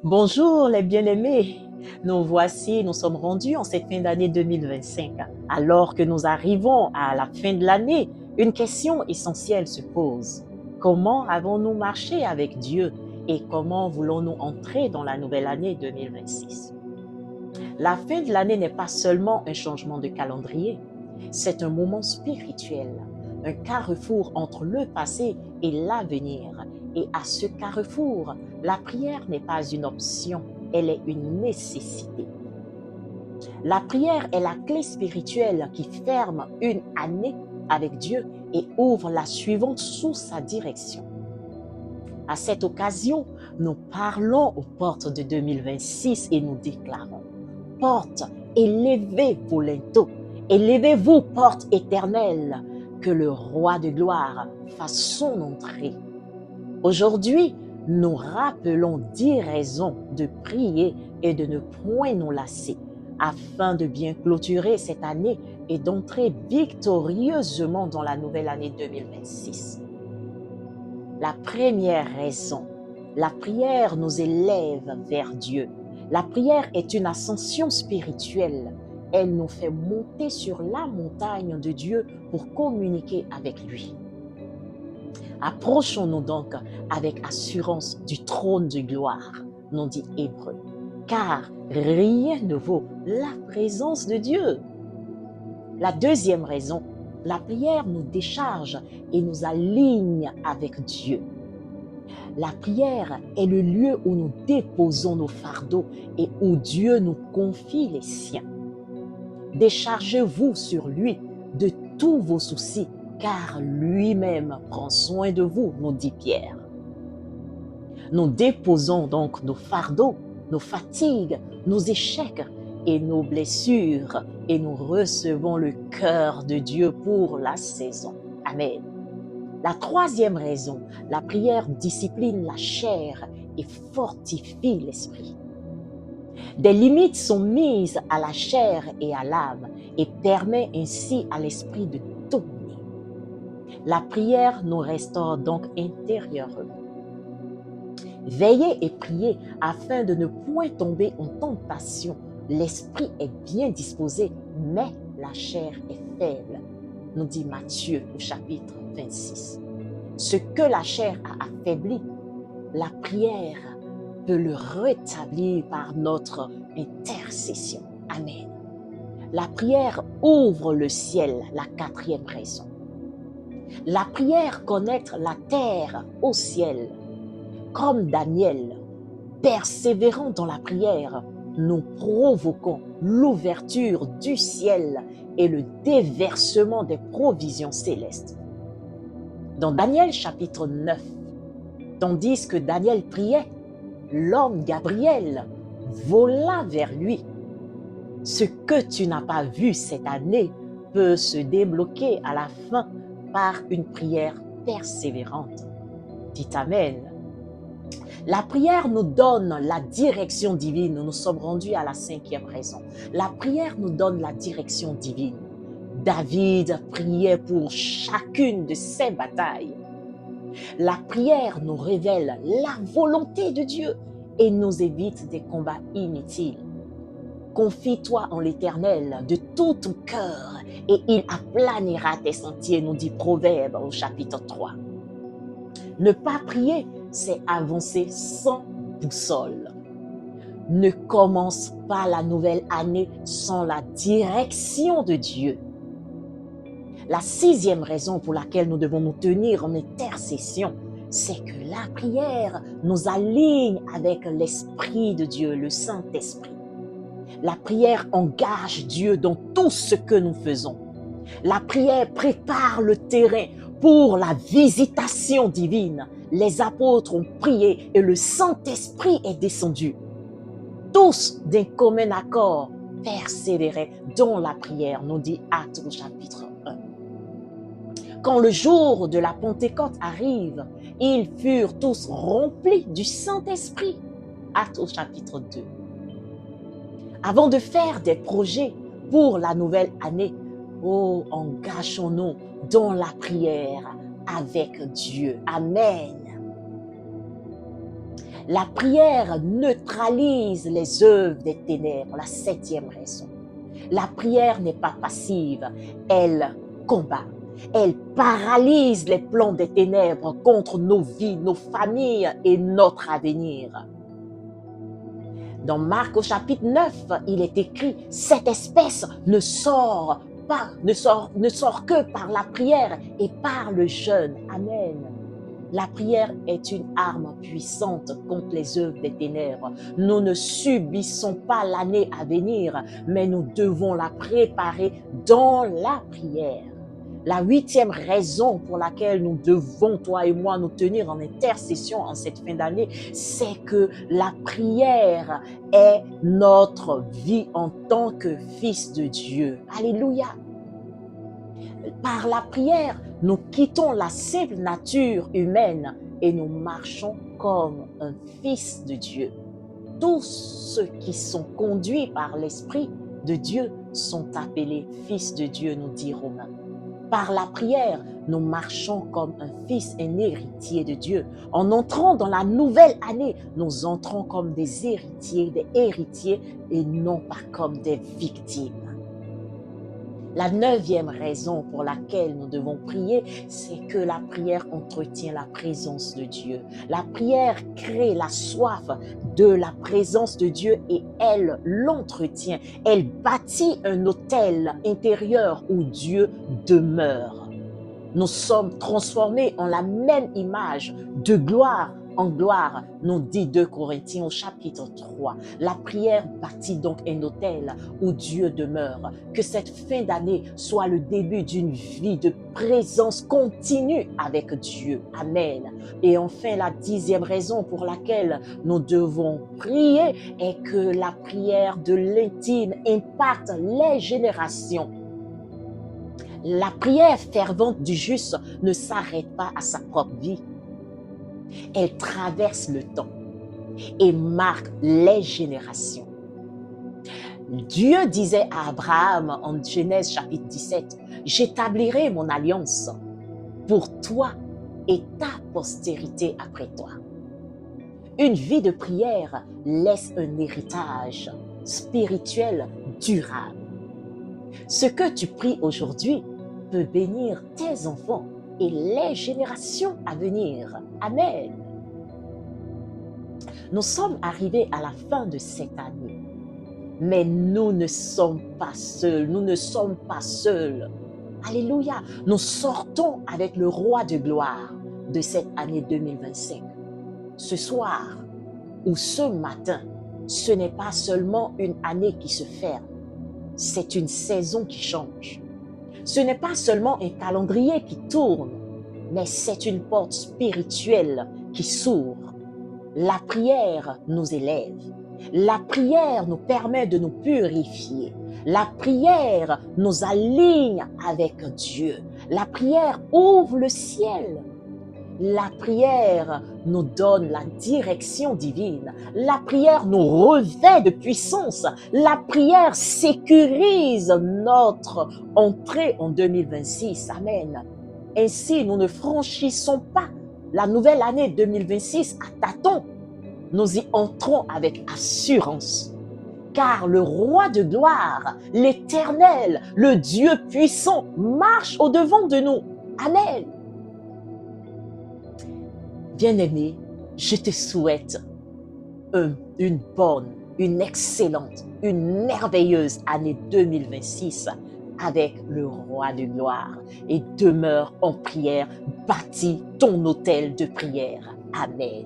Bonjour les bien-aimés, nous sommes rendus en cette fin d'année 2025. Alors que nous arrivons à la fin de l'année, une question essentielle se pose. Comment avons-nous marché avec Dieu et comment voulons-nous entrer dans la nouvelle année 2026? La fin de l'année n'est pas seulement un changement de calendrier, c'est un moment spirituel, un carrefour entre le passé et l'avenir. Et à ce carrefour, la prière n'est pas une option, elle est une nécessité. La prière est la clé spirituelle qui ferme une année avec Dieu et ouvre la suivante sous sa direction. À cette occasion, nous parlons aux portes de 2026 et nous déclarons: portes, élevez-vous linteaux, élevez-vous, portes éternelles, que le roi de gloire fasse son entrée. Aujourd'hui, nous rappelons 10 raisons de prier et de ne point nous lasser, afin de bien clôturer cette année et d'entrer victorieusement dans la nouvelle année 2026. La première raison, la prière nous élève vers Dieu. La prière est une ascension spirituelle. Elle nous fait monter sur la montagne de Dieu pour communiquer avec lui. Approchons-nous donc avec assurance du trône de gloire, nous dit Hébreu, car rien ne vaut la présence de Dieu. La deuxième raison, la prière nous décharge et nous aligne avec Dieu. La prière est le lieu où nous déposons nos fardeaux et où Dieu nous confie les siens. Déchargez-vous sur lui de tous vos soucis, car lui-même prend soin de vous, nous dit Pierre. Nous déposons donc nos fardeaux, nos fatigues, nos échecs et nos blessures, et nous recevons le cœur de Dieu pour la saison. Amen. La troisième raison, la prière discipline la chair et fortifie l'esprit. Des limites sont mises à la chair et à l'âme et permet ainsi à l'esprit de dominer. La prière nous restaure donc intérieurement. Veillez et priez afin de ne point tomber en tentation. L'esprit est bien disposé, mais la chair est faible, nous dit Matthieu au chapitre 26. Ce que la chair a affaibli, la prière peut le rétablir par notre intercession. Amen. La prière ouvre le ciel, la quatrième raison. La prière connecte la terre au ciel. Comme Daniel, persévérant dans la prière, nous provoquons l'ouverture du ciel et le déversement des provisions célestes. Dans Daniel chapitre 9, tandis que Daniel priait, l'homme Gabriel vola vers lui. Ce que tu n'as pas vu cette année peut se débloquer à la fin par une prière persévérante. Dites Amen. La prière nous donne la direction divine. Nous sommes rendus à la cinquième raison. La prière nous donne la direction divine. David priait pour chacune de ses batailles. La prière nous révèle la volonté de Dieu et nous évite des combats inutiles. Confie-toi en l'Éternel de tout ton cœur et il aplanira tes sentiers, nous dit Proverbe au chapitre 3. Ne pas prier, c'est avancer sans boussole. Ne commence pas la nouvelle année sans la direction de Dieu. La sixième raison pour laquelle nous devons nous tenir en intercession, c'est que la prière nous aligne avec l'Esprit de Dieu, le Saint-Esprit. La prière engage Dieu dans tout ce que nous faisons. La prière prépare le terrain pour la visitation divine. Les apôtres ont prié et le Saint-Esprit est descendu. Tous d'un commun accord persévéraient dans la prière, nous dit Actes au chapitre 1. Quand le jour de la Pentecôte arrive, ils furent tous remplis du Saint-Esprit. Actes au chapitre 2. Avant de faire des projets pour la nouvelle année, engageons-nous dans la prière avec Dieu. Amen. La prière neutralise les œuvres des ténèbres. La septième raison. La prière n'est pas passive, elle combat. Elle paralyse les plans des ténèbres contre nos vies, nos familles et notre avenir. Dans Marc au chapitre 9, il est écrit « Cette espèce ne sort que par la prière et par le jeûne. » Amen. La prière est une arme puissante contre les œuvres des ténèbres. Nous ne subissons pas l'année à venir, mais nous devons la préparer dans la prière. La huitième raison pour laquelle nous devons, toi et moi, nous tenir en intercession en cette fin d'année, c'est que la prière est notre vie en tant que fils de Dieu. Alléluia. Par la prière, nous quittons la simple nature humaine et nous marchons comme un fils de Dieu. Tous ceux qui sont conduits par l'Esprit de Dieu sont appelés fils de Dieu, nous dit Romains. Par la prière, nous marchons comme un fils, un héritier de Dieu. En entrant dans la nouvelle année, nous entrons comme des héritiers et non pas comme des victimes. La neuvième raison pour laquelle nous devons prier, c'est que la prière entretient la présence de Dieu. La prière crée la soif de la présence de Dieu et elle l'entretient. Elle bâtit un autel intérieur où Dieu demeure. Nous sommes transformés en la même image de gloire en gloire, nous dit 2 Corinthiens au chapitre 3. La prière bâtit donc un autel où Dieu demeure. Que cette fin d'année soit le début d'une vie de présence continue avec Dieu. Amen. Et enfin, la 10e raison pour laquelle nous devons prier est que la prière de l'intime impacte les générations. La prière fervente du juste ne s'arrête pas à sa propre vie. Elle traverse le temps et marque les générations. Dieu disait à Abraham en Genèse chapitre 17, « J'établirai mon alliance pour toi et ta postérité après toi. » Une vie de prière laisse un héritage spirituel durable. Ce que tu pries aujourd'hui peut bénir tes enfants et les générations à venir. Amen. Nous sommes arrivés à la fin de cette année, mais nous ne sommes pas seuls. Nous ne sommes pas seuls. Alléluia. Nous sortons avec le roi de gloire de cette année 2025. Ce soir ou ce matin, ce n'est pas seulement une année qui se ferme, c'est une saison qui change. Ce n'est pas seulement un calendrier qui tourne, mais c'est une porte spirituelle qui s'ouvre. La prière nous élève. La prière nous permet de nous purifier. La prière nous aligne avec Dieu. La prière ouvre le ciel. La prière nous donne la direction divine. La prière nous revêt de puissance. La prière sécurise notre entrée en 2026. Amen. Ainsi, nous ne franchissons pas la nouvelle année 2026 à tâtons. Nous y entrons avec assurance. Car le roi de gloire, l'Éternel, le Dieu puissant, marche au-devant de nous. Amen. Bien-aimé, je te souhaite une bonne, une excellente, une merveilleuse année 2026 avec le roi de gloire et demeure en prière, bâtis ton autel de prière. Amen.